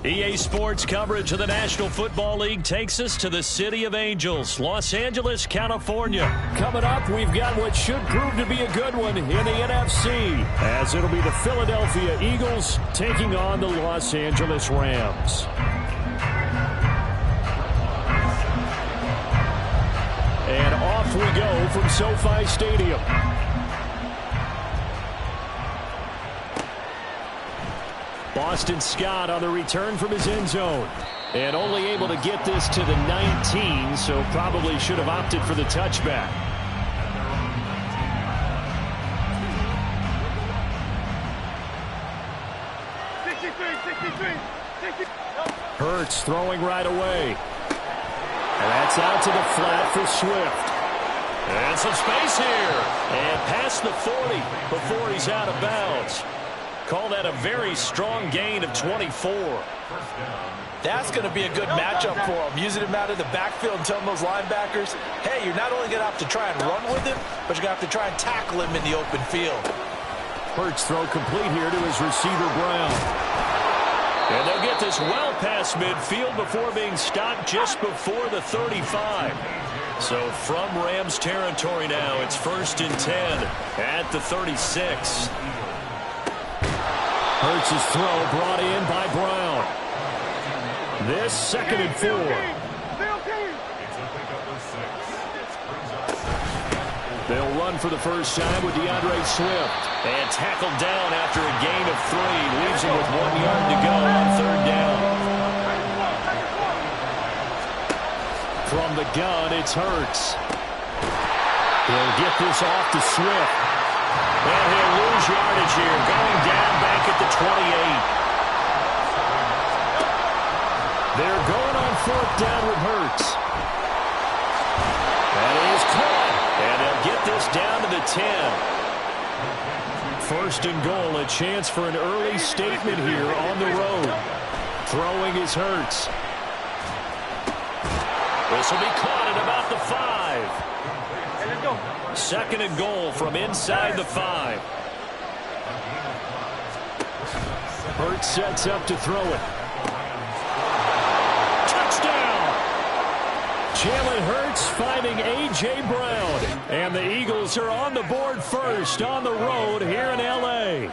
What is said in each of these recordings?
EA Sports coverage of the National Football League takes us to the city of Angels, Los Angeles, California. Coming up, we've got what should prove to be a good one in the NFC, as it'll be the Philadelphia Eagles taking on the Los Angeles Rams. And off we go from SoFi Stadium. Boston Scott on the return from his end zone. And only able to get this to the 19, so probably should have opted for the touchback. Hurts throwing right away. And that's out to the flat for Swift. And some space here. And past the 40 before he's out of bounds. Call that a very strong gain of 24. That's going to be a good matchup for him. Using him out of the backfield and telling those linebackers, hey, you're not only going to have to try and run with him, but you're going to have to try and tackle him in the open field. Hurts throw complete here to his receiver, Brown. And they'll get this well past midfield before being stopped just before the 35. So from Rams territory now, it's 1st and 10 at the 36. Hurts' throw brought in by Brown. This 2nd and 4. They'll run for the first time with DeAndre Swift. And tackled down after a gain of 3. Leaves him with 1 yard to go on 3rd down. From the gun, it's Hurts. He'll get this off to Swift. And he'll lose yardage here, going down back at the 28. They're going on 4th down with Hurts. That is caught. And they'll get this down to the 10. 1st and goal, a chance for an early statement here on the road. Throwing is Hurts. This will be caught at about the 5. 2nd and goal from inside the 5. Hurts sets up to throw it. Touchdown! Jalen Hurts finding A.J. Brown. And the Eagles are on the board first on the road here in L.A.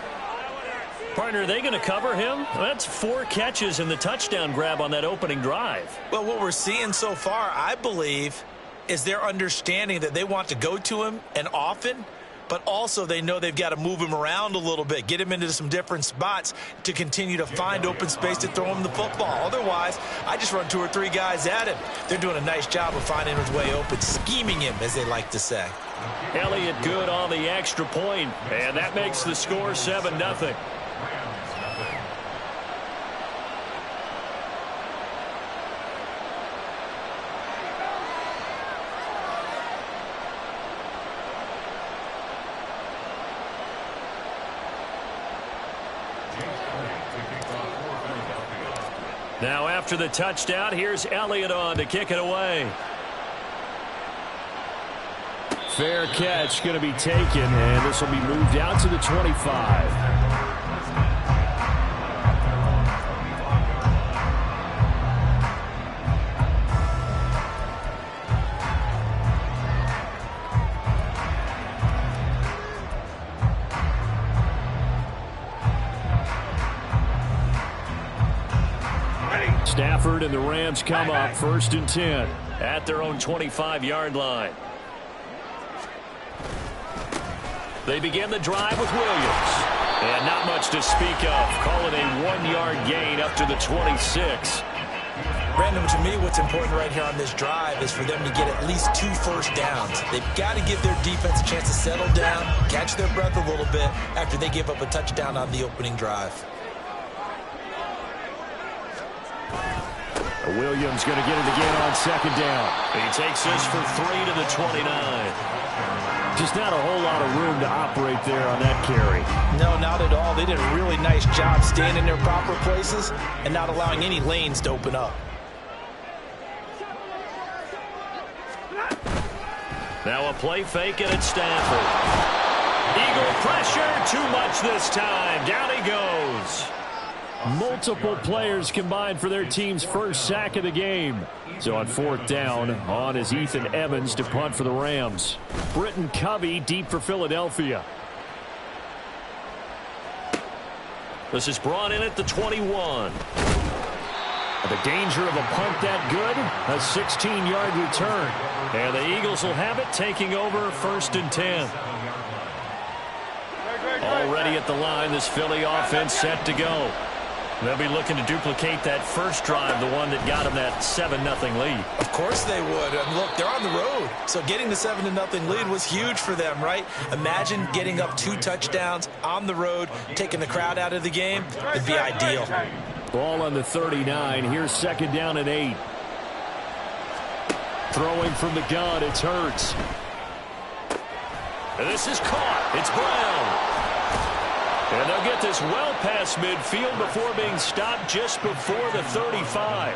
Partner, are they going to cover him? That's 4 catches and the touchdown grab on that opening drive. Well, what we're seeing so far, I believe, is their understanding that they want to go to him and often, but also they know they've got to move him around a little bit, get him into some different spots to continue to find open space to throw him the football. Otherwise, I just run 2 or 3 guys at him. They're doing a nice job of finding his way open, scheming him, as they like to say. Elliott good on the extra point, and that makes the score 7-0. Now after the touchdown, here's Elliott on to kick it away. Fair catch going to be taken, and this will be moved out to the 25. Stafford and the Rams come up 1st and 10 at their own 25-yard line. They begin the drive with Williams. And not much to speak of. Call it a 1-yard gain up to the 26. Brandon, to me, what's important right here on this drive is for them to get at least 2 first downs. They've got to give their defense a chance to settle down, catch their breath a little bit after they give up a touchdown on the opening drive. Williams going to get it again on 2nd down. He takes this for 3 to the 29. Just not a whole lot of room to operate there on that carry. No, not at all. They did a really nice job staying in their proper places and not allowing any lanes to open up. Now a play fake and it's Stafford. Eagle pressure, too much this time. Down he goes. Multiple players combined for their team's first sack of the game. So on 4th down, on is Ethan Evans to punt for the Rams. Britton Covey deep for Philadelphia. This is brought in at the 21. The danger of a punt that good, a 16-yard return. And the Eagles will have it, taking over 1st and 10. Already at the line, this Philly offense set to go. They'll be looking to duplicate that first drive, the one that got them that 7-0 lead. Of course they would. And look, they're on the road. So getting the 7-0 lead was huge for them, right? Imagine getting up 2 touchdowns on the road, taking the crowd out of the game. It'd be ideal. Ball on the 39. Here's 2nd down and 8. Throwing from the gun, it's Hurts. And this is caught. It's Brown. And they'll get this well past midfield before being stopped just before the 35.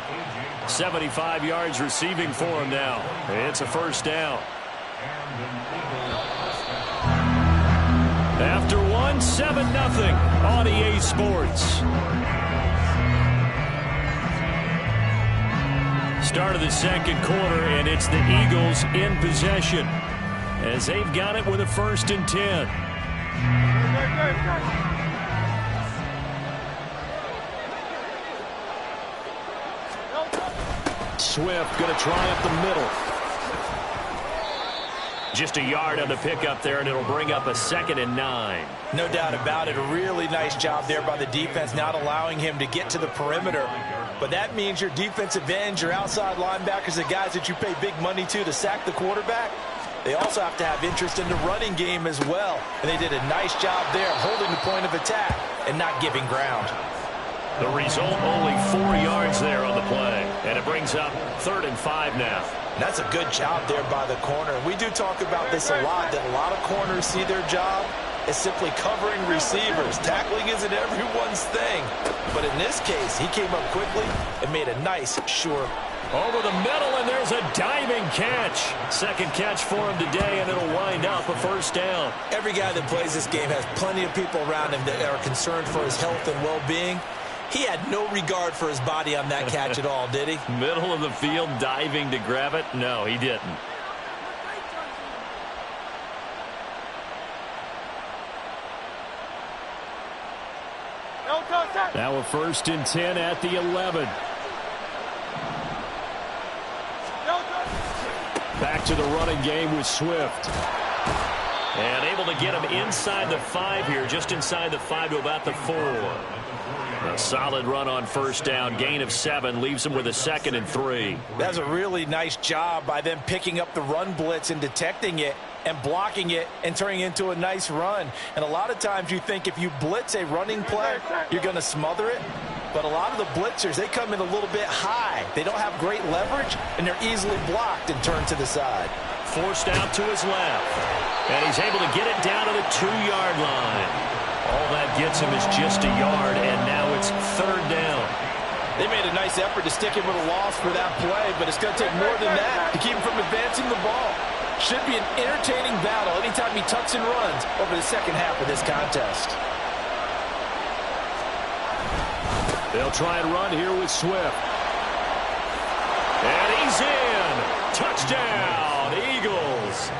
75 yards receiving for him now. It's a 1st down. After 1, 7-0 on EA Sports. Start of the 2nd quarter, and it's the Eagles in possession as they've got it with a 1st and 10. Swift going to try up the middle. Just a yard on the pickup there, and it'll bring up a 2nd and 9. No doubt about it. A really nice job there by the defense, not allowing him to get to the perimeter. But that means your defensive ends, your outside linebackers, the guys that you pay big money to sack the quarterback, they also have to have interest in the running game as well. And they did a nice job there holding the point of attack and not giving ground. The result, only 4 yards there on the play. And it brings up 3rd and 5 now. That's a good job there by the corner. We do talk about this a lot, that a lot of corners see their job as simply covering receivers. Tackling isn't everyone's thing. But in this case, he came up quickly and made a nice, sure. Over the middle, and there's a diving catch. 2nd catch for him today, and it'll wind up a 1st down. Every guy that plays this game has plenty of people around him that are concerned for his health and well-being. He had no regard for his body on that catch at all, did he? Middle of the field, diving to grab it? No, he didn't. Now a 1st and 10 at the 11. Back to the running game with Swift. And able to get him inside the 5 here, just inside the 5 to about the 4. A solid run on 1st down, gain of 7, leaves him with a 2nd and 3. That's a really nice job by them picking up the run blitz and detecting it and blocking it and turning it into a nice run. And a lot of times you think if you blitz a running play, you're going to smother it. But a lot of the blitzers, they come in a little bit high. They don't have great leverage, and they're easily blocked and turned to the side. Forced out to his left. And he's able to get it down to the 2-yard line. All that gets him is just a yard, and now it's 3rd down. They made a nice effort to stick him with a loss for that play, but it's going to take more than that to keep him from advancing the ball. Should be an entertaining battle anytime he tucks and runs over the 2nd half of this contest. They'll try and run here with Swift. And he's in. Touchdown, Eagles.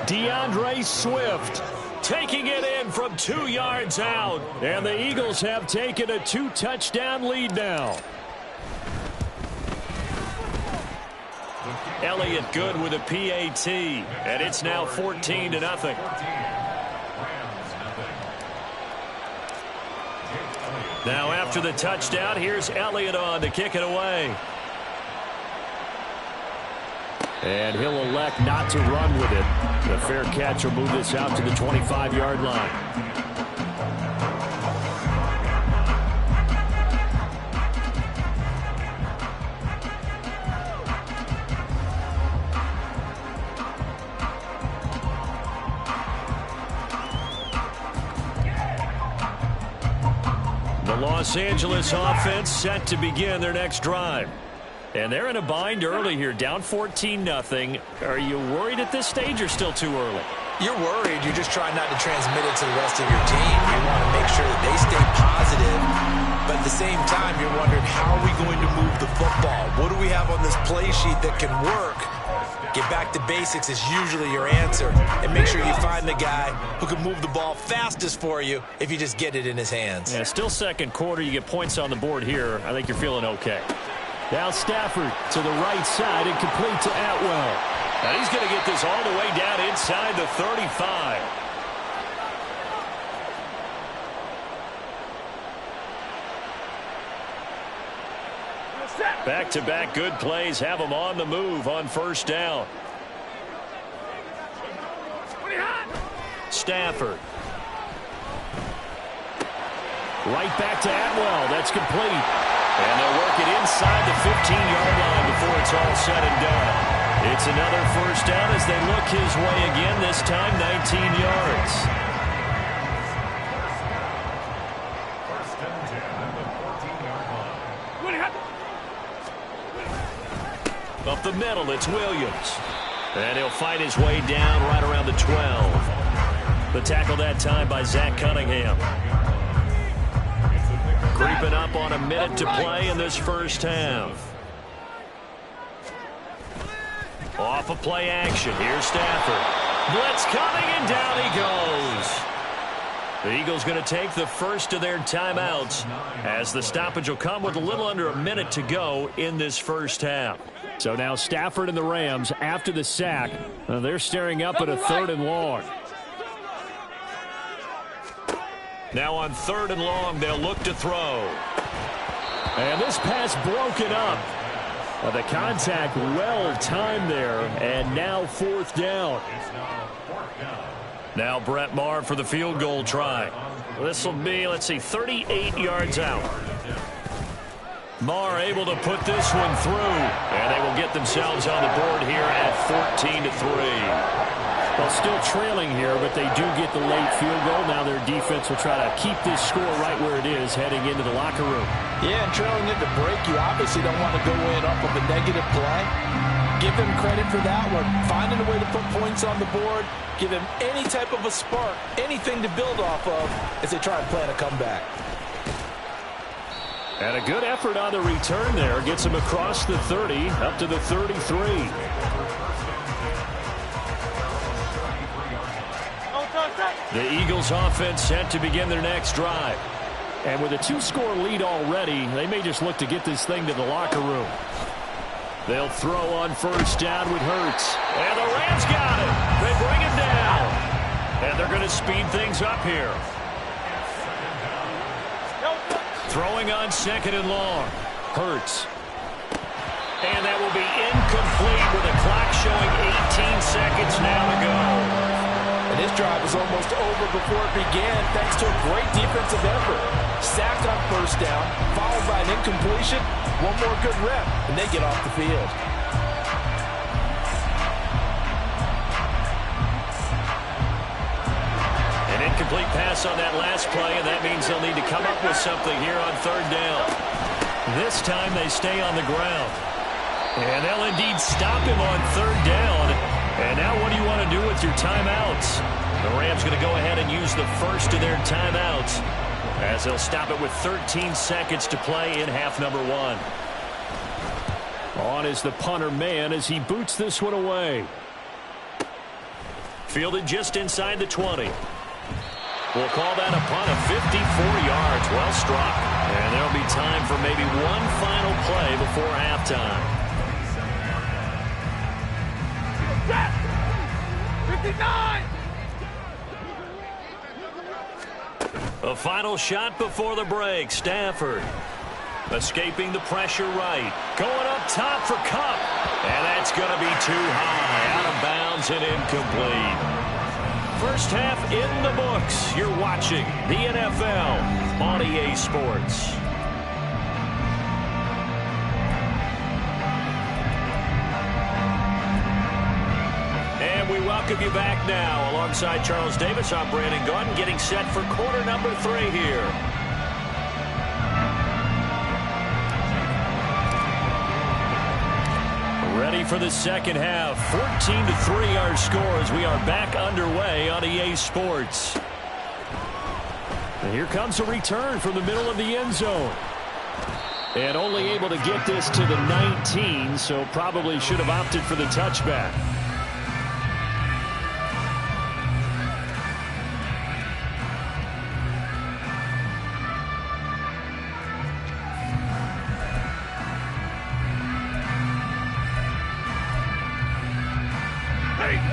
DeAndre Swift taking it in from 2 yards out. And the Eagles have taken a 2-touchdown lead now. Elliott good with a PAT. And it's now 14-0. Now after the touchdown, here's Elliott on to kick it away. And he'll elect not to run with it. The fair catch will move this out to the 25-yard line. The Los Angeles offense set to begin their next drive. And they're in a bind early here, down 14-0. Are you worried at this stage or still too early? You're worried. You're just trying not to transmit it to the rest of your team. You want to make sure that they stay positive. But at the same time, you're wondering, how are we going to move the football? What do we have on this play sheet that can work? Get back to basics is usually your answer. And make sure you find the guy who can move the ball fastest for you if you just get it in his hands. Yeah, still second quarter. You get points on the board here. I think you're feeling okay. Now Stafford to the right side and complete to Atwell. And he's going to get this all the way down inside the 35. Back-to-back good plays have them on the move on first down. Stafford. Right back to Atwell. That's complete. And they'll work it inside the 15-yard line before it's all said and done. It's another first down as they look his way again, this time 19 yards. First and 10 at the 14-yard line. Up the middle, it's Williams. And he'll fight his way down right around the 12. The tackle that time by Zach Cunningham. Creeping up on a minute to play in this first half. Off of play action. Here's Stafford. Blitz coming, and down he goes. The Eagles going to take the first of their timeouts as the stoppage will come with a little under a minute to go in this first half. So now Stafford and the Rams, after the sack, they're staring up at a 3rd and long. Now on 3rd and long, they'll look to throw. And this pass broken up. The contact well timed there, and now 4th down. Now Brett Maher for the field goal try. This will be, let's see, 38 yards out. Maher able to put this one through, and they will get themselves on the board here at 14-3. Well, still trailing here, but they do get the late field goal. Now their defense will try to keep this score right where it is heading into the locker room. Yeah, and trailing into break, you obviously don't want to go in off of a negative play. Give them credit for that one. Finding a way to put points on the board, give them any type of a spark, anything to build off of as they try and plan a comeback. And a good effort on the return there. Gets him across the 30, up to the 33. The Eagles offense set to begin their next drive. And with a 2-score lead already, they may just look to get this thing to the locker room. They'll throw on first down with Hurts. And the Rams got it. They bring him down. And they're going to speed things up here. Throwing on 2nd and long. Hurts. And that will be incomplete with the clock showing 18 seconds now to go. And this drive was almost over before it began thanks to a great defensive effort. Sacked on first down, followed by an incompletion. One more good rep, and they get off the field. An incomplete pass on that last play, and that means they'll need to come up with something here on 3rd down. This time they stay on the ground. And they'll indeed stop him on 3rd down. And now what do you want to do with your timeouts? The Rams going to go ahead and use the first of their timeouts as they'll stop it with 13 seconds to play in half number 1. On is the punter man as he boots this one away. Fielded just inside the 20. We'll call that a punt of 54 yards. Well struck. And there'll be time for maybe one final play before halftime. 59! A final shot before the break. Stafford escaping the pressure right. Going up top for Kupp. And that's going to be too high. Out of bounds and incomplete. First half in the books. You're watching the NFL on EA Sports. We welcome you back now. Alongside Charles Davis, I'm Brandon Gaudin, getting set for quarter number 3 here. Ready ready for the second half. 14-3 our scores. We are back underway on EA Sports. And here comes a return from the middle of the end zone. And only able to get this to the 19, so probably should have opted for the touchback.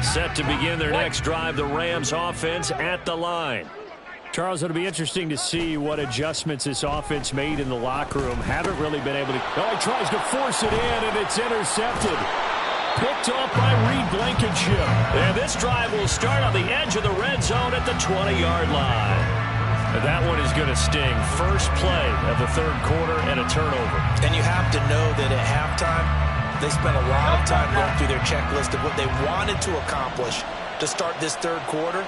Set to begin their next drive, the Rams offense at the line. Charles, it'll be interesting to see what adjustments this offense made in the locker room. Haven't really been able to... Oh, he tries to force it in, and it's intercepted. Picked off by Reed Blankenship. And this drive will start on the edge of the red zone at the 20-yard line. And that one is going to sting. First play of the third quarter and a turnover. And you have to know that at halftime, they spent a lot of time going through their checklist of what they wanted to accomplish to start this third quarter.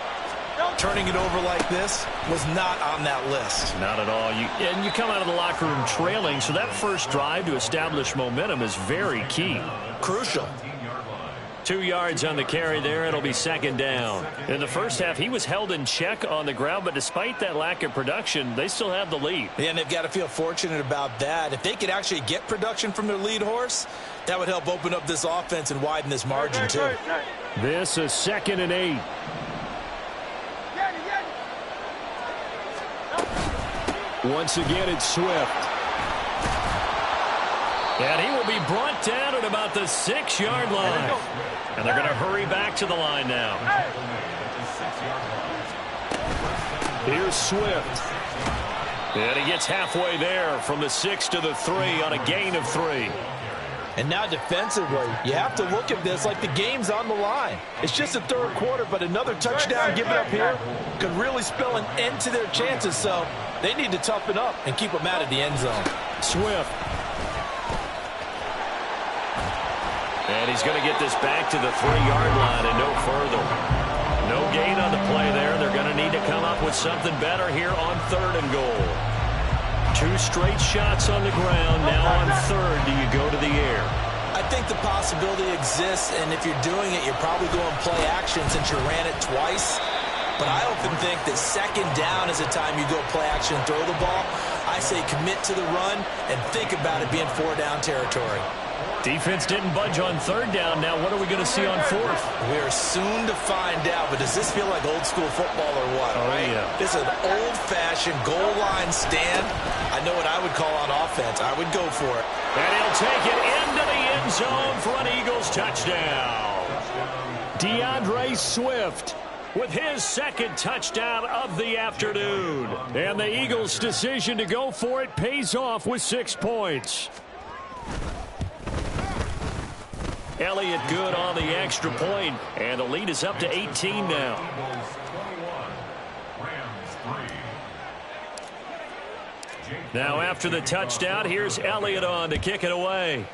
Turning it over like this was not on that list. Not at all. And you come out of the locker room trailing, so that first drive to establish momentum is very key. Crucial. 2 yards on the carry there. It'll be second down. In the first half, he was held in check on the ground, but despite that lack of production, they still have the lead. Yeah, and they've got to feel fortunate about that. If they could actually get production from their lead horse, that would help open up this offense and widen this margin, too. This is 2nd and 8. Once again, it's Swift. And he will be brought down at about the 6-yard line. And they're going to hurry back to the line now. Here's Swift. And he gets halfway there from the 6 to the 3 on a gain of 3. And now defensively, you have to look at this like the game's on the line. It's just the third quarter, but another touchdown given up here could really spell an end to their chances. So they need to toughen up and keep them out of the end zone. Swift. And he's going to get this back to the 3-yard line and no further. No gain on the play there. They're going to need to come up with something better here on 3rd and goal. 2 straight shots on the ground. Now on 3rd, do you go to the air? I think the possibility exists, and if you're doing it, you're probably going play action since you ran it twice. But I often think that 2nd down is a time you go play action and throw the ball. I say commit to the run and think about it being 4-down territory. Defense didn't budge on 3rd down. Now what are we going to see on 4th? We're soon to find out, but does this feel like old school football or what? Oh, right? Yeah. This is an old-fashioned goal line stand. I know what I would call on offense. I would go for it. And he'll take it into the end zone for an Eagles touchdown. DeAndre Swift with his 2nd touchdown of the afternoon. And the Eagles' decision to go for it pays off with 6 points. Elliott good on the extra point, and the lead is up to 18 now. Now after the touchdown, here's Elliott on to kick it away.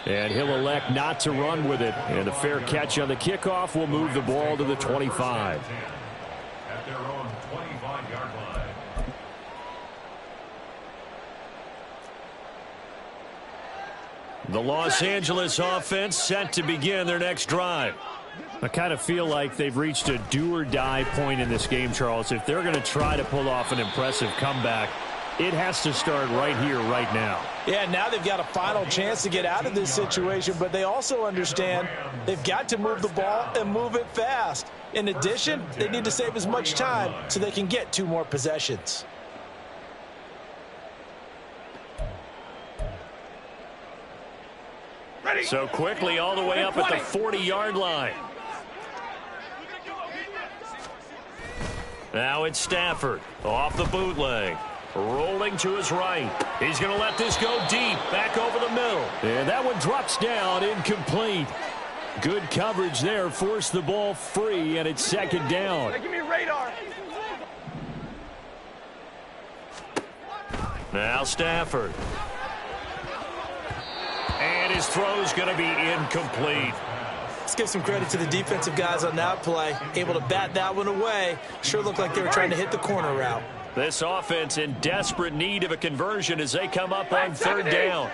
And he'll elect not to run with it. And a fair catch on the kickoff will move the ball to the 25. At their own 25-yard line. The Los Angeles offense set to begin their next drive. I kind of feel like they've reached a do-or-die point in this game, Charles. If they're going to try to pull off an impressive comeback, it has to start right here, right now. Yeah, now they've got a final chance to get out of this situation, but they also understand they've got to move the ball and move it fast. In addition, they need to save as much time so they can get 2 more possessions. So quickly all the way up at the 40-yard line. Now it's Stafford off the bootleg. Rolling to his right. He's going to let this go deep. Back over the middle. And that one drops down, incomplete. Good coverage there. Forced the ball free, and it's 2nd down. Give me radar. Now Stafford. And his throw's going to be incomplete. Let's give some credit to the defensive guys on that play. Able to bat that one away. Sure looked like they were trying to hit the corner route. This offense in desperate need of a conversion as they come up on 3rd down.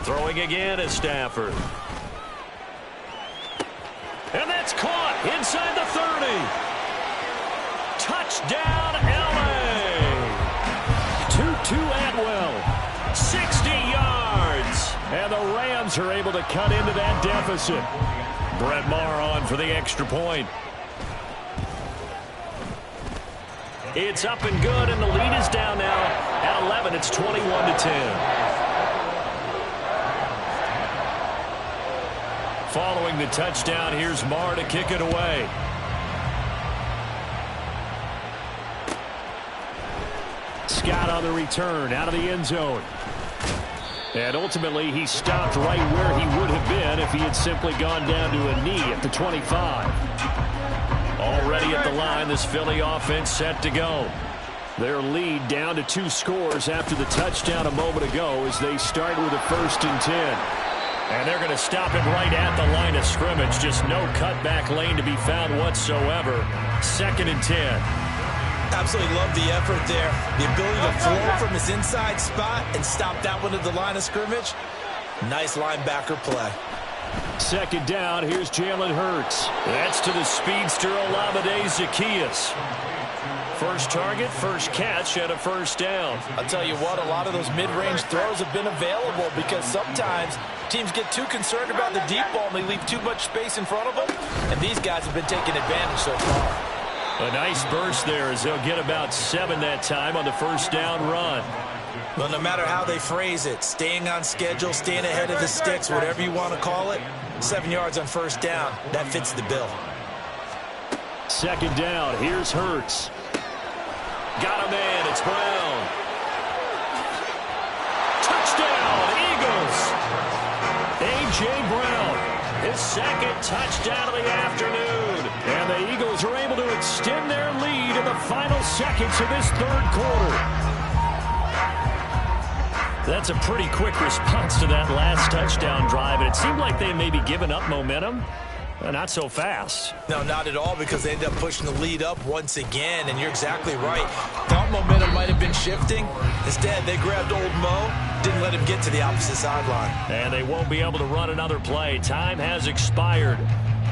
Throwing again is Stafford. And that's caught inside the 30. Touchdown, L.A. Tutu Atwell, 60 yards. And the Rams are able to cut into that deficit. Brett Maher on for the extra point. It's up and good, and the lead is down now at 11. It's 21-10. Following the touchdown, here's Maher to kick it away. Scott on the return, out of the end zone. And ultimately, he stopped right where he would have been if he had simply gone down to a knee at the 25. Already at the line, this Philly offense set to go. Their lead down to 2 scores after the touchdown a moment ago as they start with a 1st and 10. And they're going to stop it right at the line of scrimmage. Just no cutback lane to be found whatsoever. 2nd and 10. Absolutely love the effort there. The ability to flow from his inside spot and stop that one at the line of scrimmage. Nice linebacker play. 2nd down, here's Jalen Hurts. That's to the speedster Olamide Zaccheaus. First target, first catch, and a 1st down. I'll tell you what, a lot of those mid-range throws have been available because sometimes teams get too concerned about the deep ball and they leave too much space in front of them. And these guys have been taking advantage so far. A nice burst there as they'll get about 7 that time on the 1st down run. Well, no matter how they phrase it, staying on schedule, staying ahead of the sticks, whatever you want to call it, 7 yards on 1st down, that fits the bill. 2nd down, here's Hurts. Got a man, it's Brown. Touchdown, Eagles. A.J. Brown, his 2nd touchdown of the afternoon. And the Eagles are able to extend their lead in the final seconds of this 3rd quarter. That's a pretty quick response to that last touchdown drive, and it seemed like they may be giving up momentum. Not so fast. No, not at all, because they ended up pushing the lead up once again, and you're exactly right. Thought momentum might have been shifting. Instead, they grabbed old Mo, didn't let him get to the opposite sideline. And they won't be able to run another play. Time has expired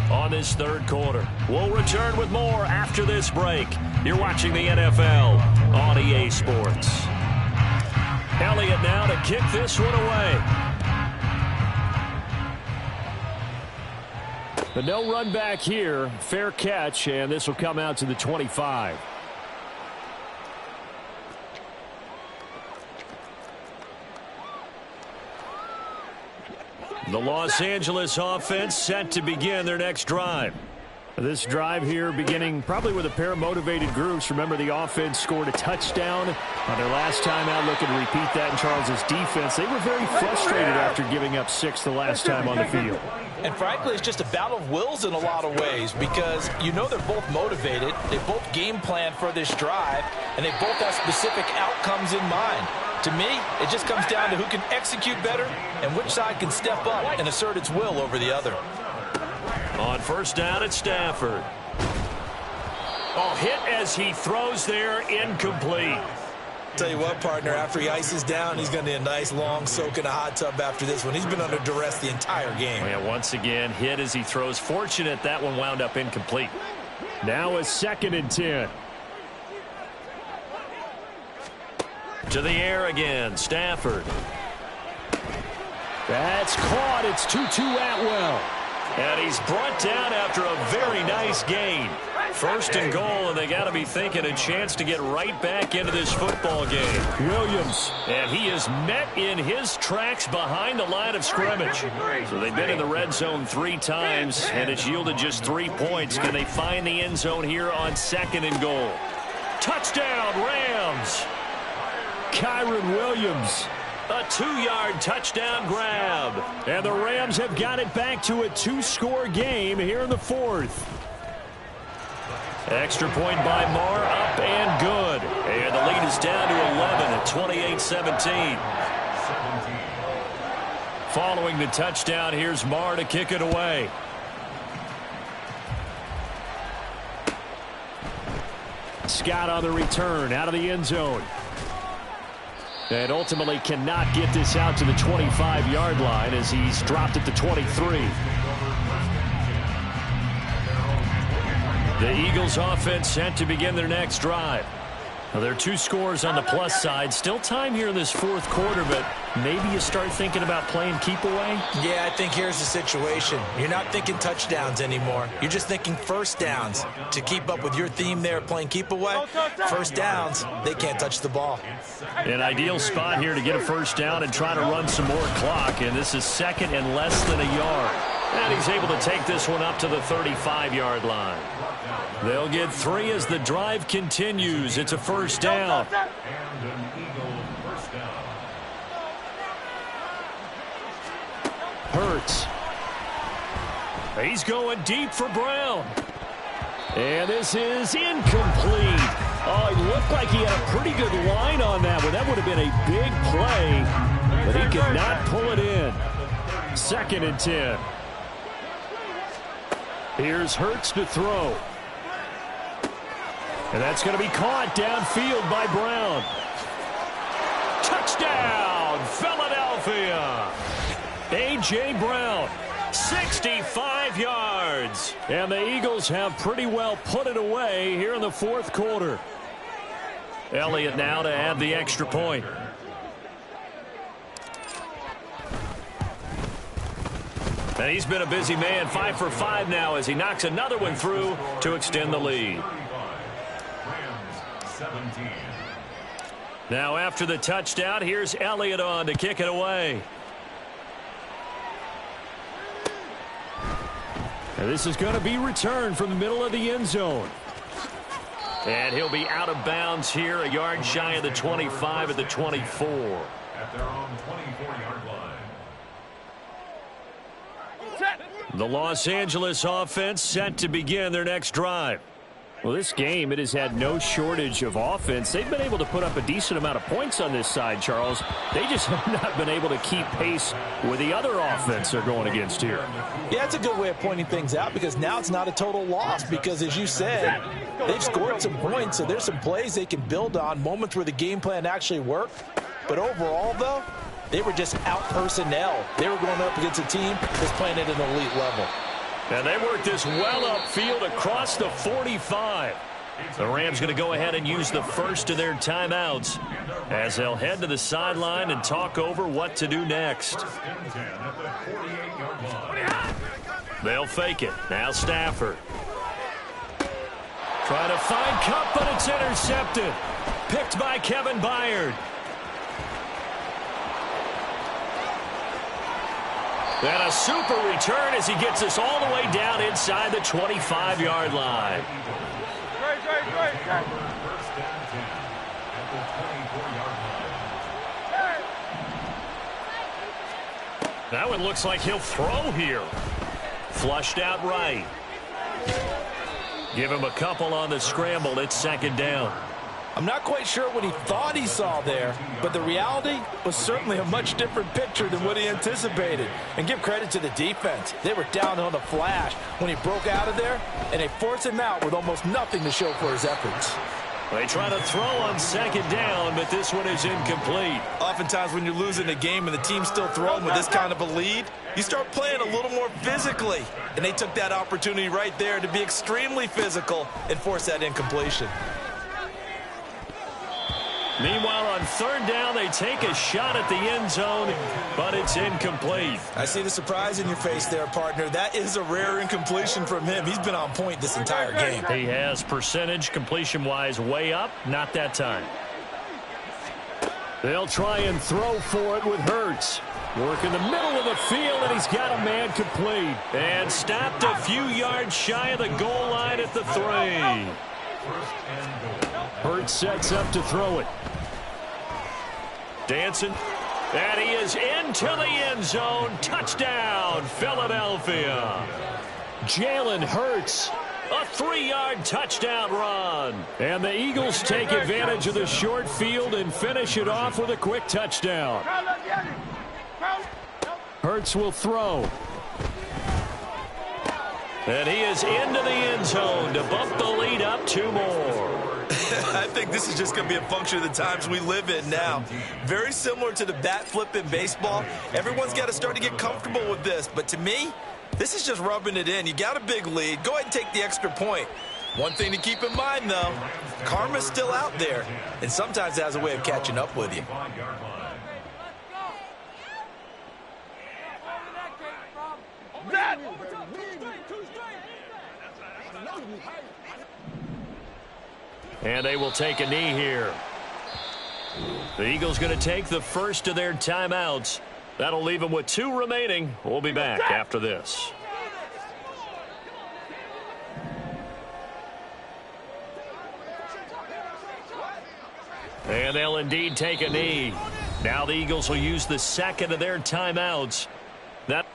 on this 3rd quarter. We'll return with more after this break. You're watching the NFL on EA Sports. Elliott now to kick this one away. But no run back here. Fair catch, and this will come out to the 25. The Los Angeles offense set to begin their next drive. This drive here beginning probably with a pair of motivated groups. Remember, the offense scored a touchdown on their last time out. Looking to repeat that in Charles's defense. They were very frustrated after giving up 6 the last time on the field. And frankly, it's just a battle of wills in a lot of ways because you know they're both motivated. They both game plan for this drive, and they both have specific outcomes in mind. To me, it just comes down to who can execute better and which side can step up and assert its will over the other. On 1st down, it's Stafford. Oh, hit as he throws there, incomplete. Tell you what, partner, after he ices down, he's going to need a nice long soak in a hot tub after this one. He's been under duress the entire game. Yeah, once again, hit as he throws. Fortunate that one wound up incomplete. Now a 2nd and 10. To the air again, Stafford. That's caught. It's Tutu Atwell. And he's brought down after a very nice gain. 1st and goal, and they got to be thinking a chance to get right back into this football game. Williams, and he is met in his tracks behind the line of scrimmage. So they've been in the red zone 3 times, and it's yielded just 3 points. Can they find the end zone here on 2nd and goal? Touchdown, Rams. Kyron Williams. A 2-yard touchdown grab. And the Rams have got it back to a 2-score game here in the 4th. Extra point by Maher, up and good. And the lead is down to 11 at 28-17. Following the touchdown, here's Maher to kick it away. Scott on the return, out of the end zone. And ultimately cannot get this out to the 25-yard line as he's dropped at the 23. The Eagles offense set to begin their next drive. Well, there are 2 scores on the plus side. Still time here in this fourth quarter, but maybe you start thinking about playing keep away? Yeah, I think here's the situation. You're not thinking touchdowns anymore. You're just thinking first downs. To keep up with your theme there, playing keep away, first downs, they can't touch the ball. An ideal spot here to get a first down and try to run some more clock, and this is second and less than a yard. And he's able to take this one up to the 35-yard line. They'll get 3 as the drive continues. It's a first down. And an Eagle first down. Hurts. He's going deep for Brown. And this is incomplete. Oh, it looked like he had a pretty good line on that one. That would have been a big play, but he could not pull it in. 2nd and 10. Here's Hurts to throw. And that's going to be caught downfield by Brown. Touchdown, Philadelphia. A.J. Brown, 65 yards. And the Eagles have pretty well put it away here in the fourth quarter. Elliott now to add the extra point. And he's been a busy man, 5 for 5 now as he knocks another one through to extend the lead. Now after the touchdown, here's Elliott on to kick it away. And this is going to be returned from the middle of the end zone. And he'll be out of bounds here, a yard shy of the 25 at the 24. At their own 24-yard line. The Los Angeles offense set to begin their next drive. Well, this game, it has had no shortage of offense. They've been able to put up a decent amount of points on this side, Charles. They just have not been able to keep pace with the other offense they're going against here. Yeah, it's a good way of pointing things out because now it's not a total loss because, as you said, they've scored some points, so there's some plays they can build on, moments where the game plan actually worked. But overall, though, they were just out personnel. They were going up against a team that's playing at an elite level. And they work this well upfield across the 45. The Rams going to go ahead and use the first of their timeouts as they'll head to the sideline and talk over what to do next. They'll fake it. Now Stafford. Trying to find Kupp, but it's intercepted. Picked by Kevin Byard. And a super return as he gets us all the way down inside the 25-yard line. That one looks like he'll throw here. Flushed out right. Give him a couple on the scramble. It's 2nd down. I'm not quite sure what he thought he saw there, but the reality was certainly a much different picture than what he anticipated. And give credit to the defense. They were down on the flash when he broke out of there, and they forced him out with almost nothing to show for his efforts. They try to throw on 2nd down, but this one is incomplete. Oftentimes when you're losing a game and the team's still throwing with this kind of a lead, you start playing a little more physically. And they took that opportunity right there to be extremely physical and force that incompletion. Meanwhile, on 3rd down, they take a shot at the end zone, but it's incomplete. I see the surprise in your face there, partner. That is a rare incompletion from him. He's been on point this entire game. He has percentage completion-wise way up, not that time. They'll try and throw for it with Hurts. Work in the middle of the field, and he's got a man complete. And stopped a few yards shy of the goal line at the 3. Hurts sets up to throw it. Dancing. And he is into the end zone. Touchdown, Philadelphia. Jalen Hurts. A 3-yard touchdown run. And the Eagles take advantage of the short field and finish it off with a quick touchdown. Hurts will throw. And he is into the end zone to bump the lead up 2 more. I think this is just going to be a function of the times we live in now. Very similar to the bat flip in baseball. Everyone's got to start to get comfortable with this. But to me, this is just rubbing it in. You got a big lead. Go ahead and take the extra point. One thing to keep in mind, though, karma's still out there, and sometimes it has a way of catching up with you. And they will take a knee here. The Eagles going to take the first of their timeouts. That'll leave them with 2 remaining. We'll be back after this. And they'll indeed take a knee. Now the Eagles will use the second of their timeouts. That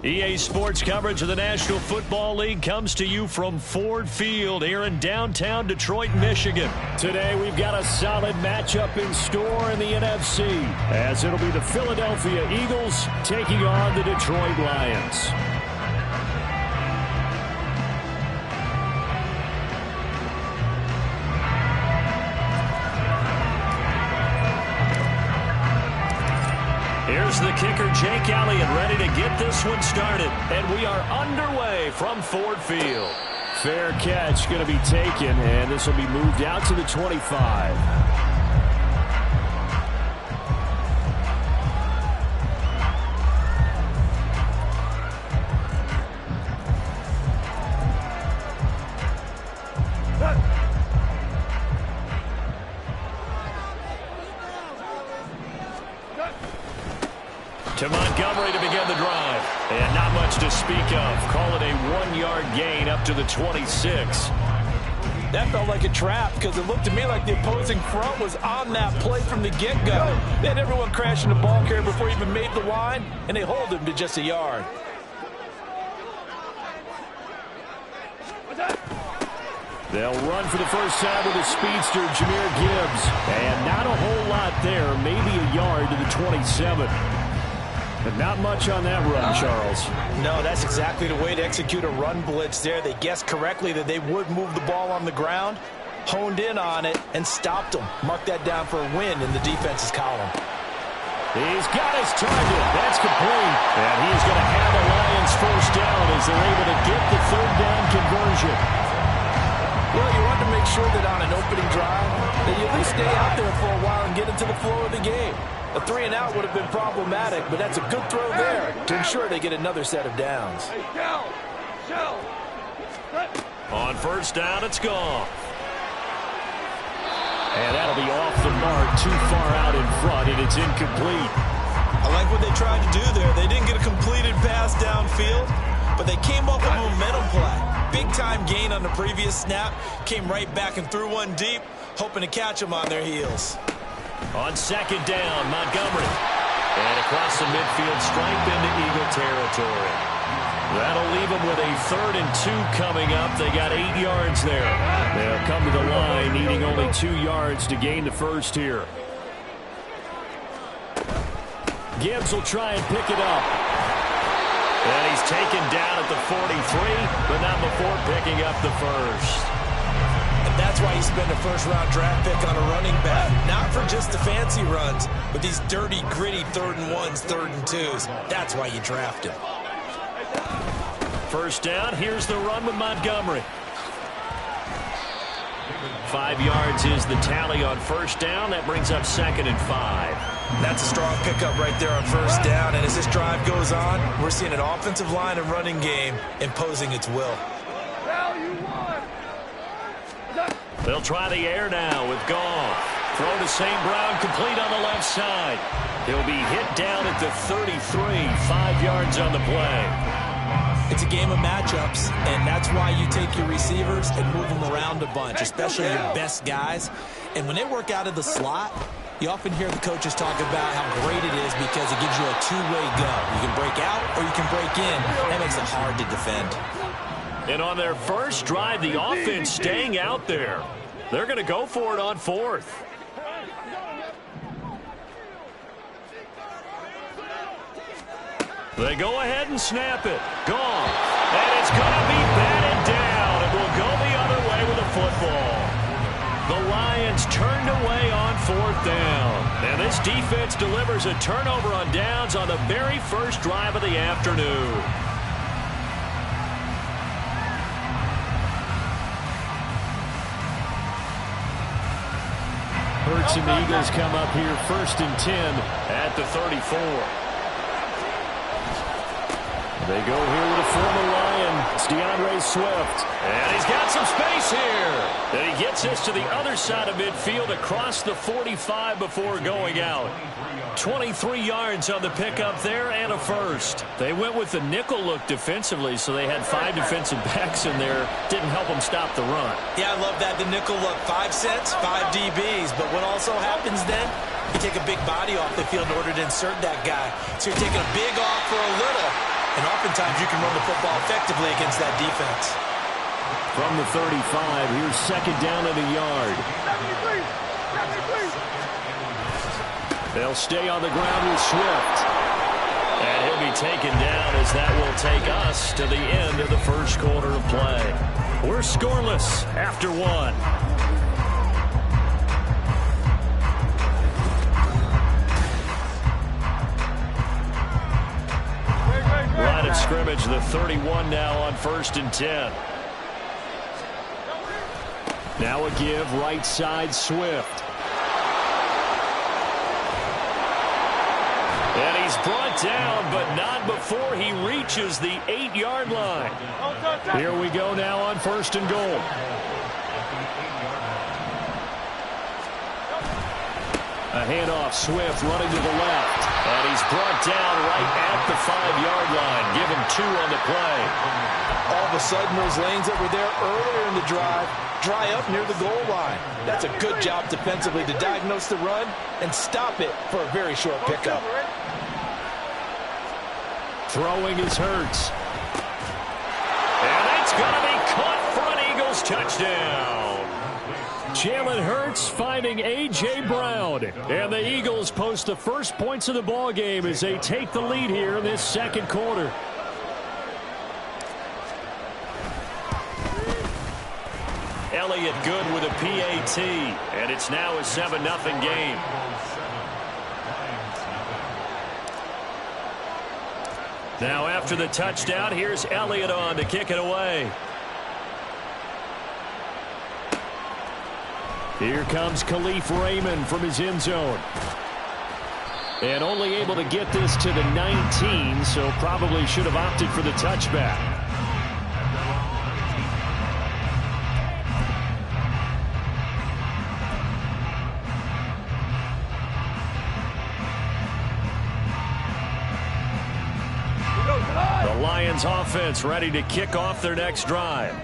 EA Sports coverage of the National Football League comes to you from Ford Field here in downtown Detroit, Michigan. Today we've got a solid matchup in store in the NFC, as it'll be the Philadelphia Eagles taking on the Detroit Lions. Here's the kicker, Jake Elliott, ready to get this one started. And we are underway from Ford Field. Fair catch going to be taken, and this will be moved out to the 25. To Montgomery to begin the drive. And not much to speak of. Call it a 1-yard gain up to the 26. That felt like a trap because it looked to me like the opposing front was on that play from the get-go. They had everyone crashing the ball carrier before he even made the line, and they hold him to just a yard. They'll run for the first time with the speedster, Jahmyr Gibbs. And not a whole lot there, maybe a yard to the 27. But not much on that run, Charles. No, that's exactly the way to execute a run blitz there. They guessed correctly that they would move the ball on the ground, honed in on it, and stopped them. Mark that down for a win in the defense's column. He's got his target. That's complete. And he's going to have the Lions first down as they're able to get the third down conversion. Well, you want to make sure that on an opening drive that you at least stay out there for a while and get into the flow of the game. A 3-and-out would have been problematic, but that's a good throw there to ensure they get another set of downs. On first down, it's gone. And that'll be off the mark, too far out in front, and it's incomplete. I like what they tried to do there. They didn't get a completed pass downfield, but they came up with a momentum play. Big-time gain on the previous snap, came right back and threw one deep, hoping to catch them on their heels. On second down, Montgomery. And across the midfield stripe into Eagle territory. That'll leave them with a 3rd and 2 coming up. They got 8 yards there. They'll come to the line, needing only 2 yards to gain the first here. Gibbs will try and pick it up. And he's taken down at the 43, but not before picking up the first. And That's why you spend a first-round draft pick on a running back. Not for just the fancy runs, but these dirty, gritty 3rd and 1s, 3rd and 2s. That's why you draft him. First down, here's the run with Montgomery. 5 yards is the tally on first down. That brings up 2nd and 5. That's a strong pickup right there on first down. And as this drive goes on, we're seeing an offensive line and running game imposing its will. They'll try the air now with Goff. Throw to St. Brown, complete on the left side. He'll be hit down at the 33, 5 yards on the play. It's a game of matchups, and that's why you take your receivers and move them around a bunch, especially your best guys. And when they work out of the slot, you often hear the coaches talk about how great it is because it gives you a two-way go. You can break out or you can break in. That makes it hard to defend. And on their first drive, the offense staying out there. They're going to go for it on 4th. They go ahead and snap it. Gone. And it's going to be batted down. It will go the other way with the football. The Lions turned away on 4th down. And this defense delivers a turnover on downs on the very first drive of the afternoon. Hurts and the Eagles come up here 1st and 10 at the 34. They go here with a former Lion. It's DeAndre Swift. And he's got some space here. And he gets this to the other side of midfield across the 45 before going out. 23 yards on the pickup there and a first. They went with the nickel look defensively, so they had 5 defensive backs in there. Didn't help them stop the run. Yeah, I love that, the nickel look. 5 sets, 5 DBs. But what also happens then, you take a big body off the field in order to insert that guy. So you're taking a big off for a little. And oftentimes you can run the football effectively against that defense. From the 35, here's 2nd down and a yard. They'll stay on the ground with Swift. And he'll be taken down as that will take us to the end of the first quarter of play. We're scoreless after 1. Line of scrimmage, the 31 now on 1st and 10. Now a give, right side, Swift. And he's brought down, but not before he reaches the 8-yard line. Here we go now on 1st and goal. A handoff, Swift running to the left. And he's brought down right at the 5-yard line. Give him 2 on the play. All of a sudden, those lanes that were there earlier in the drive dry up near the goal line. That's a good job defensively to diagnose the run and stop it for a very short pickup. Throwing is Hurts. And it's going to be caught for an Eagles touchdown. Jalen Hurts finding A.J. Brown. And the Eagles post the first points of the ball game as they take the lead here in this second quarter. Elliott good with a PAT. And it's now a 7-0 game. Now after the touchdown, here's Elliott on to kick it away. Here comes Khalif Raymond from his end zone. And only able to get this to the 19, so probably should have opted for the touchback. The Lions offense ready to kick off their next drive.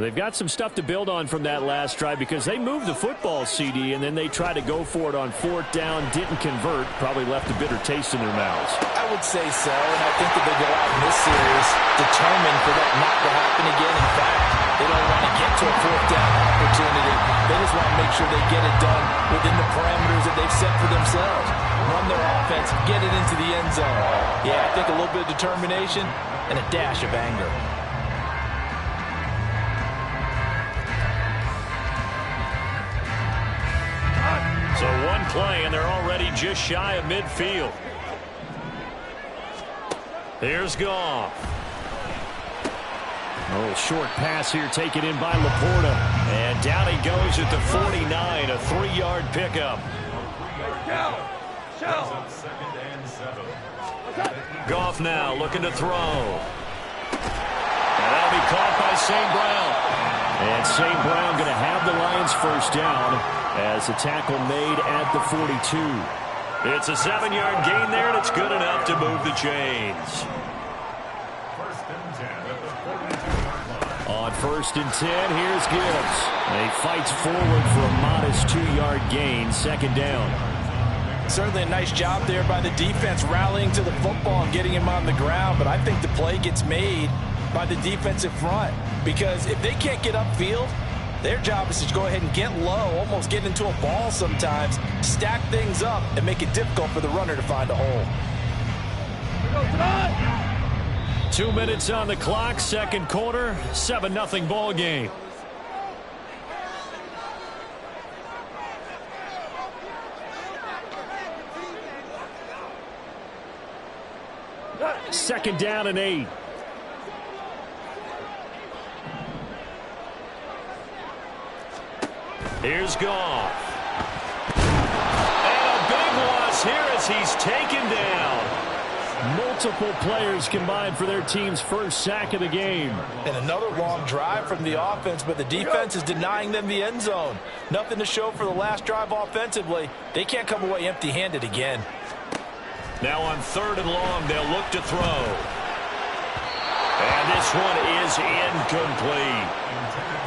They've got some stuff to build on from that last drive because they moved the football, CD, and then they tried to go for it on 4th down, didn't convert, probably left a bitter taste in their mouths. I would say so, and I think that they go out in this series determined for that not to happen again. In fact, they don't want to get to a 4th down opportunity. They just want to make sure they get it done within the parameters that they've set for themselves. Run their offense, get it into the end zone. Yeah, I think a little bit of determination and a dash of anger. play, and they're already just shy of midfield. Here's Goff. Oh, short pass here taken in by Laporta. And down he goes at the 49, a 3-yard pickup. Goff now looking to throw. And that'll be caught by St. Brown. And St. Brown going to have the Lions first down as a tackle made at the 42. It's a 7-yard gain there, and it's good enough to move the chains. On 1st and 10, here's Gibbs. He fights forward for a modest 2-yard gain, 2nd down. Certainly a nice job there by the defense rallying to the football and getting him on the ground, but I think the play gets made by the defensive front because if they can't get upfield, their job is to go ahead and get low, almost get into a ball sometimes, stack things up, and make it difficult for the runner to find a hole. 2 minutes on the clock, 2nd quarter, 7-0 ball game. Second down and 8. Here's Goff. And a big loss here as he's taken down. Multiple players combined for their team's first sack of the game. And another long drive from the offense, but the defense is denying them the end zone. Nothing to show for the last drive offensively. They can't come away empty-handed again. Now on 3rd and long, they'll look to throw. And this one is incomplete.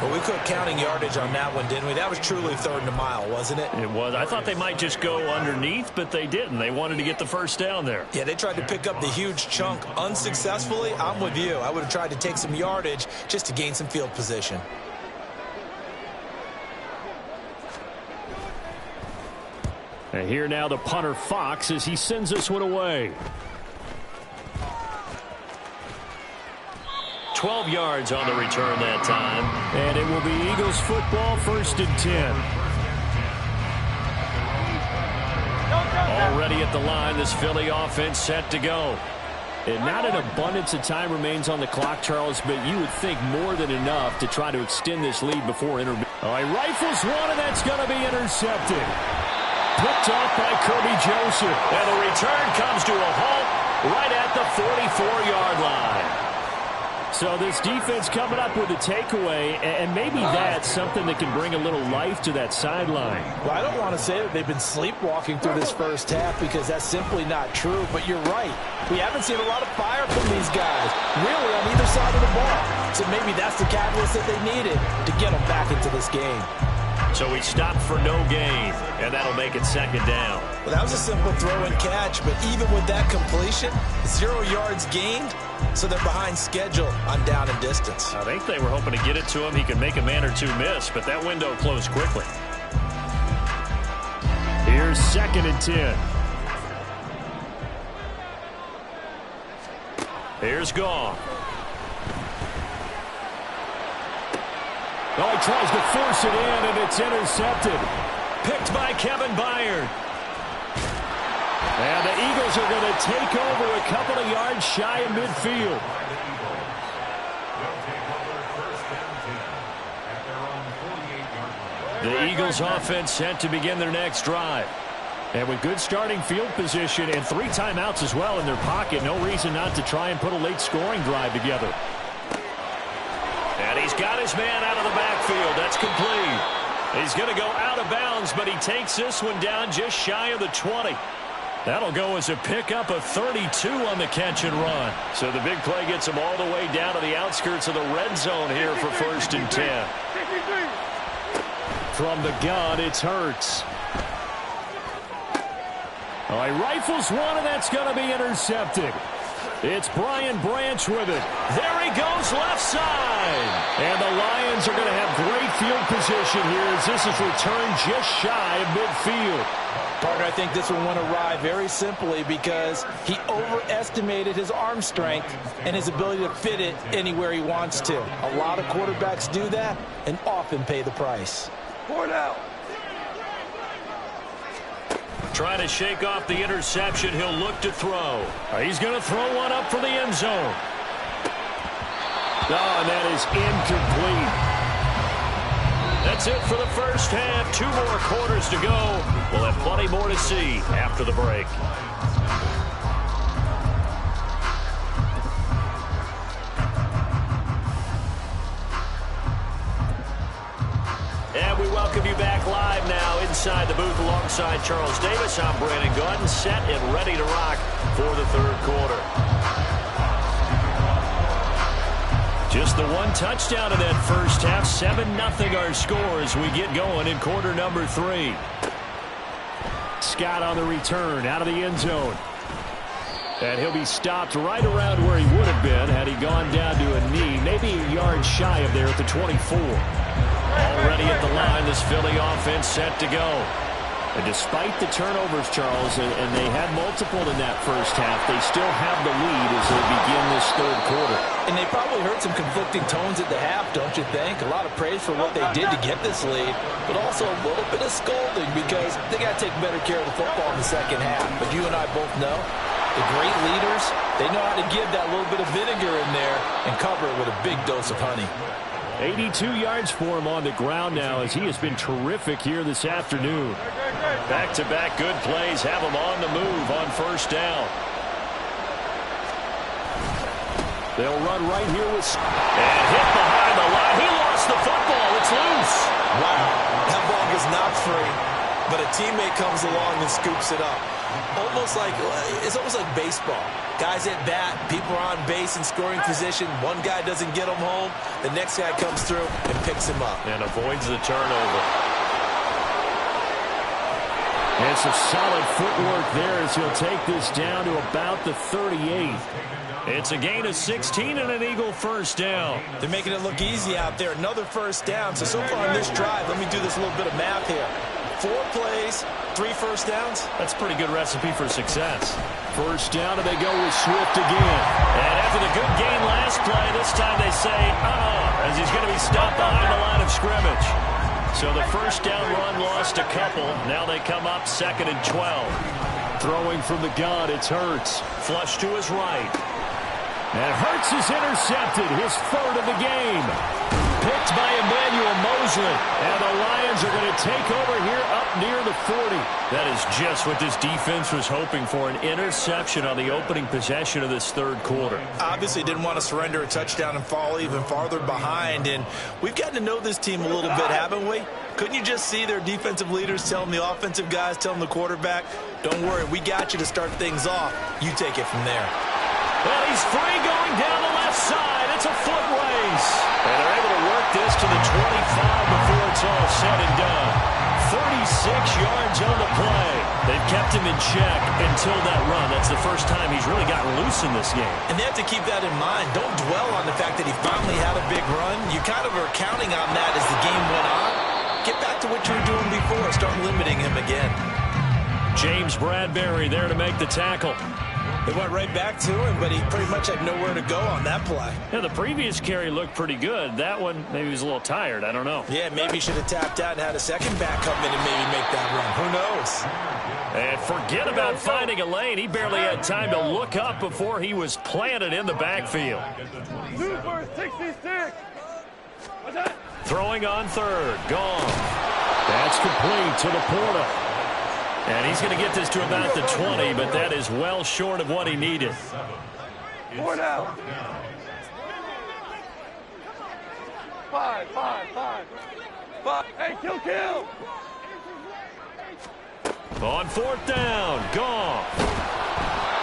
Well, we quit counting yardage on that one, didn't we? That was truly 3rd and a mile, wasn't it? It was. I thought they might just go underneath, but they didn't. They wanted to get the first down there. Yeah, they tried to pick up the huge chunk unsuccessfully. I'm with you. I would have tried to take some yardage just to gain some field position. And here now the punter Fox as he sends this one away. 12 yards on the return that time. And it will be Eagles football, 1st and 10. Already at the line, this Philly offense set to go. And not an abundance of time remains on the clock, Charles, but you would think more than enough to try to extend this lead before intermission. All right, rifles one, and that's going to be intercepted. Picked off by Kirby Joseph. And the return comes to a halt right at the 44-yard line. So this defense coming up with a takeaway, and maybe that's something that can bring a little life to that sideline. Well, I don't want to say that they've been sleepwalking through this first half because that's simply not true, but you're right. We haven't seen a lot of fire from these guys, really on either side of the ball. So maybe that's the catalyst that they needed to get them back into this game. So he stopped for no gain, and that'll make it 2nd down. Well, that was a simple throw and catch, but even with that completion, 0 yards gained, so they're behind schedule on down and distance. I think they were hoping to get it to him. He could make a man or two miss, but that window closed quickly. Here's 2nd and 10. Here's Goff. Oh, he tries to force it in, and it's intercepted. Picked by Kevin Byard. And the Eagles are going to take over a couple of yards shy of midfield. The Eagles offense set to begin their next drive. And with good starting field position and 3 timeouts as well in their pocket, no reason not to try and put a late scoring drive together. And he's got his man out of the backfield. That's complete. He's going to go out of bounds, but he takes this one down just shy of the 20. That'll go as a pickup of 32 on the catch and run. So the big play gets him all the way down to the outskirts of the red zone here for 1st and 10. From the gun, it's Hurts. All right, rifles one, and that's going to be intercepted. It's Brian Branch with it. There he goes, left side. And the Lions are going to have great field position here as this is returned just shy of midfield. Partner, I think this one went awry very simply because he overestimated his arm strength and his ability to fit it anywhere he wants to. A lot of quarterbacks do that and often pay the price. 4 now. Trying to shake off the interception. He'll look to throw. He's going to throw one up for the end zone. Oh, and that is incomplete. That's it for the first half. 2 more quarters to go. We'll have plenty more to see after the break. And we welcome you back live now inside the booth alongside Charles Davis. I'm Brandon Gaudin, set and ready to rock for the third quarter. Just the 1 touchdown in that first half. 7-0 our score as we get going in quarter number 3. Scott on the return out of the end zone. And he'll be stopped right around where he would have been had he gone down to a knee, maybe a yard shy of there at the 24. Already at the line, this Philly offense set to go. And despite the turnovers, Charles, and they had multiple in that first half, they still have the lead as they begin this third quarter. And they probably heard some conflicting tones at the half, don't you think? A lot of praise for what they did to get this lead, but also a little bit of scolding because they got to take better care of the football in the second half. But you and I both know the great leaders, they know how to give that little bit of vinegar in there and cover it with a big dose of honey. 82 yards for him on the ground now as he has been terrific here this afternoon. Back-to-back good plays have him on the move on first down. They'll run right here with... And hit behind the line. He lost the football. It's loose. Wow, that ball is not free, but a teammate comes along and scoops it up. It's almost like baseball. Guys at bat, people are on base in scoring position. One guy doesn't get him home. The next guy comes through and picks him up. And avoids the turnover. And some solid footwork there as he'll take this down to about the 38. It's a gain of 16 and an Eagle first down. They're making it look easy out there. Another first down. So far on this drive, let me do this little bit of math here. 4 plays, 3 first downs. That's a pretty good recipe for success. First down, and they go with Swift again. And after the good gain last play, this time they say, as he's going to be stopped behind the line of scrimmage. So the first down run lost a couple. Now they come up 2nd and 12. Throwing from the gun, it's Hurts. Flush to his right. And Hurts is intercepted, his 3rd of the game. Picked by Emmanuel Mosley. And the Lions are going to take over here up near the 40. That is just what this defense was hoping for, an interception on the opening possession of this third quarter. Obviously didn't want to surrender a touchdown and fall even farther behind. And we've gotten to know this team a little bit, haven't we? Couldn't you just see their defensive leaders telling the offensive guys, telling the quarterback, don't worry, we got you to start things off. You take it from there. Well, he's free going down the left side. It's a foot race. And they're able to work this to the 25 before it's all said and done. 36 yards on the play. They've kept him in check until that run. That's the first time he's really gotten loose in this game. And they have to keep that in mind. Don't dwell on the fact that he finally had a big run. You kind of are counting on that as the game went on. Get back to what you were doing before. Start limiting him again. James Bradbury there to make the tackle. It went right back to him, but he pretty much had nowhere to go on that play. Yeah, the previous carry looked pretty good. That one, maybe he was a little tired. I don't know. Yeah, maybe he should have tapped out and had a second back come in and maybe make that run. Who knows? And forget about finding a lane. He barely had time to look up before he was planted in the backfield. 2 for 66. Throwing on 3rd. Gone. That's complete to Laporta. And he's going to get this to about the 20, but that is well short of what he needed. 4 down. 5. Hey, kill. On 4th down, gone.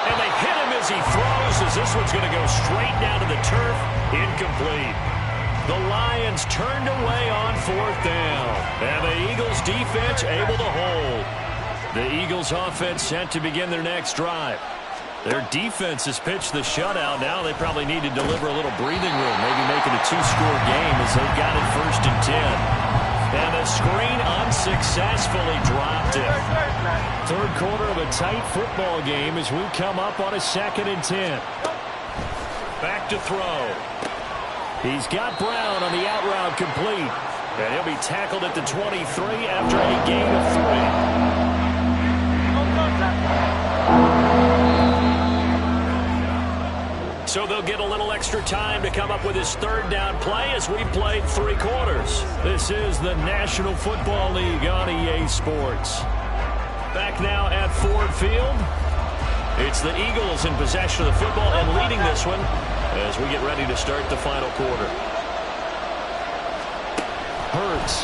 And they hit him as he throws, as this one's going to go straight down to the turf. Incomplete. The Lions turned away on 4th down. And the Eagles defense able to hold. The Eagles offense set to begin their next drive. Their defense has pitched the shutout. Now they probably need to deliver a little breathing room, maybe make it a 2-score game as they've got it 1st and 10. And the screen unsuccessfully dropped it. Third quarter of a tight football game as we come up on a 2nd and 10. Back to throw. He's got Brown on the out route complete. And he'll be tackled at the 23 after a gain of 3. So they'll get a little extra time to come up with his third down play as we played 3 quarters. This is the National Football League on EA Sports. Back now at Ford Field. It's the Eagles in possession of the football and leading this one as we get ready to start the final quarter. Hurts.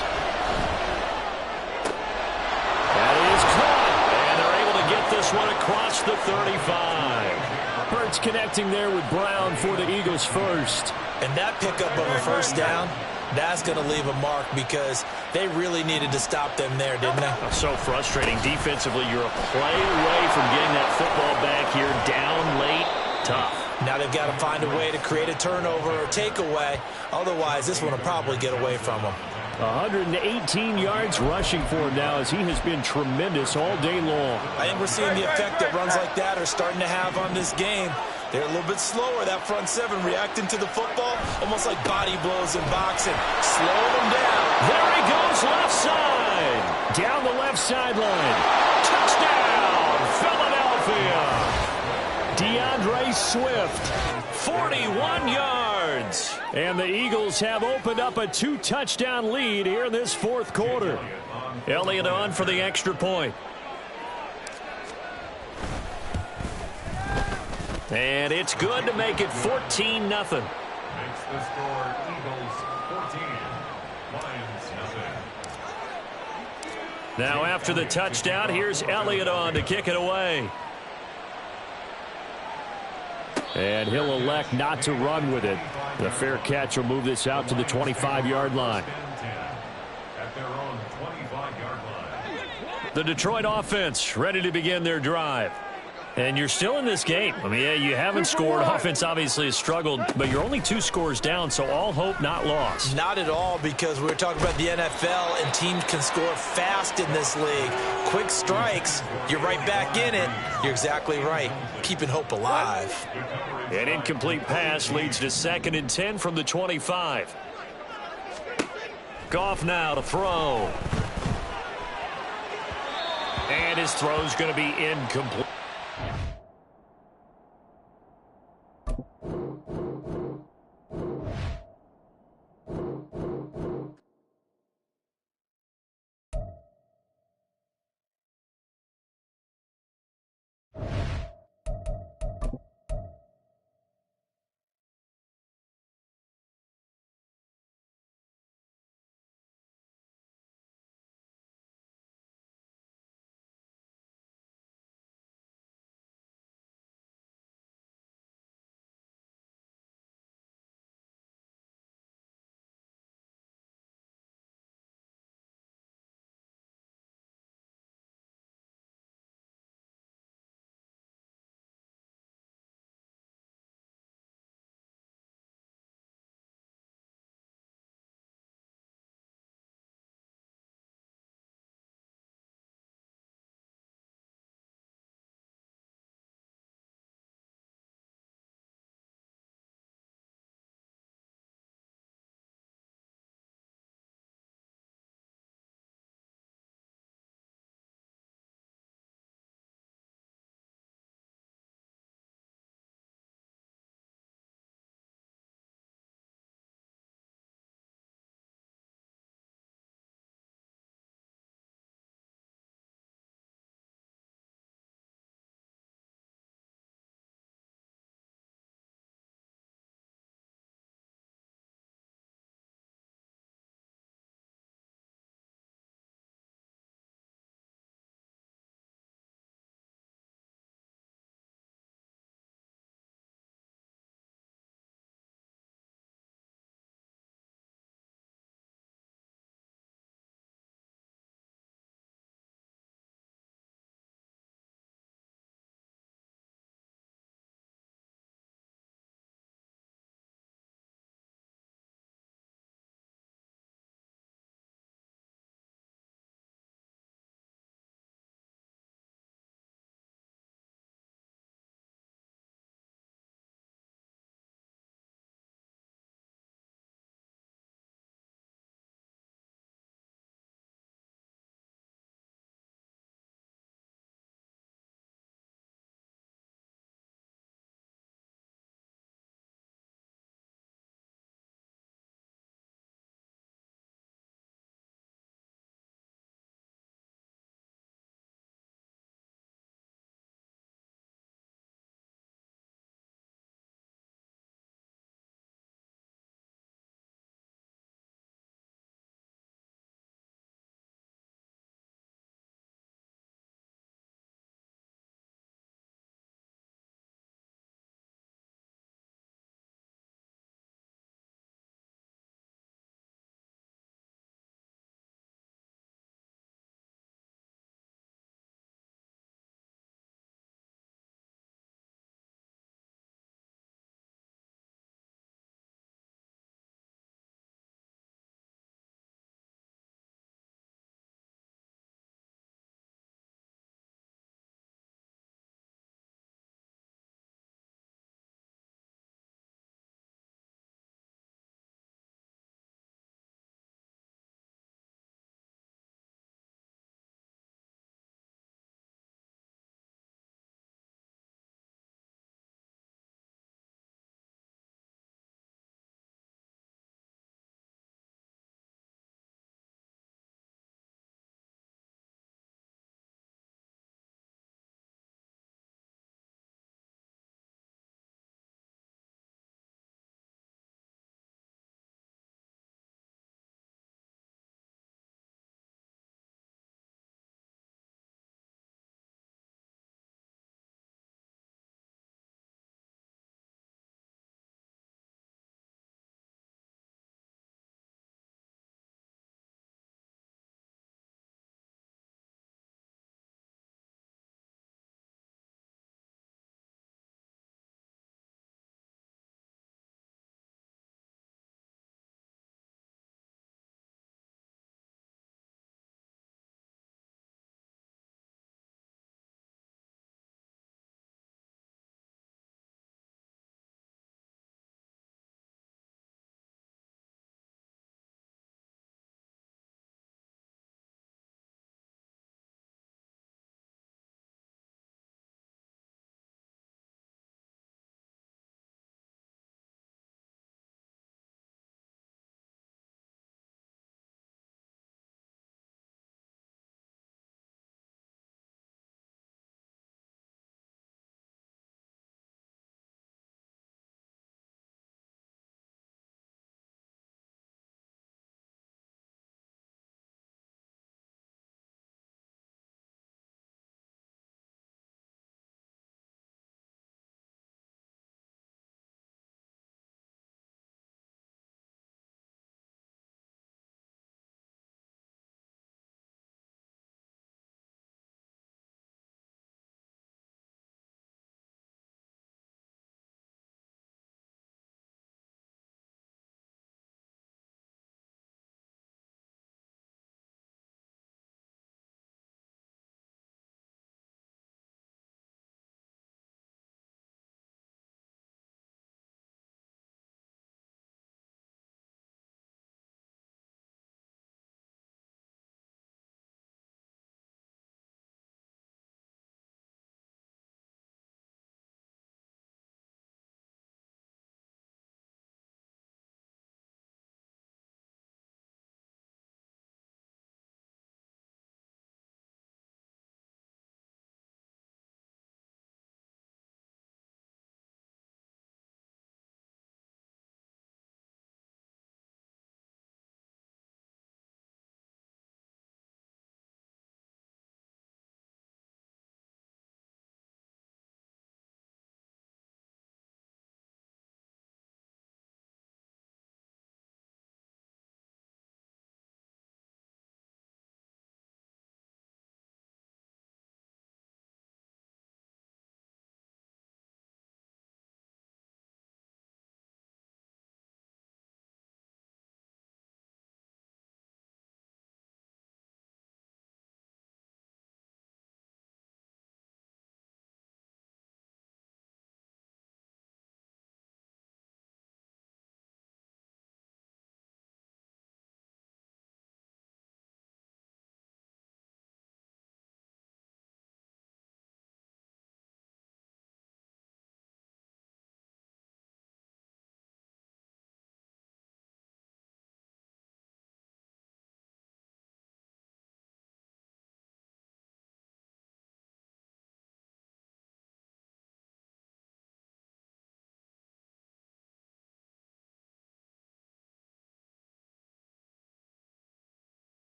That is caught. And they're able to get this one across the 35. Hurts connecting there with Brown for the Eagles first. And that pickup of a first down, that's going to leave a mark because they really needed to stop them there, didn't they? So frustrating. Defensively, you're a play away from getting that football back here. Down late, tough. Now they've got to find a way to create a turnover or takeaway. Otherwise, this one will probably get away from them. 118 yards rushing for him now as he has been tremendous all day long. I think we're seeing the effect that runs like that are starting to have on this game. They're a little bit slower, that front seven, reacting to the football, almost like body blows in boxing. Slow them down. There he goes, left side. Down the left sideline. Touchdown, Philadelphia. DeAndre Swift, 41 yards. And the Eagles have opened up a 2-touchdown lead here in this 4th quarter. Elliott on for the extra point. And it's good to make it 14-0. Makes the score Eagles 14, Lions nothing. Now after the touchdown, here's Elliott on to kick it away. And he'll elect not to run with it. The fair catch will move this out to the 25-yard line. At their own 25-yard line. The Detroit offense ready to begin their drive. And you're still in this game. I mean, yeah, you haven't scored. Offense obviously has struggled, but you're only 2 scores down, so all hope not lost. Not at all, because we were talking about the NFL, and teams can score fast in this league. Quick strikes, you're right back in it. You're exactly right. Keeping hope alive. An incomplete pass leads to 2nd and 10 from the 25. Goff now to throw. And his throw's going to be incomplete.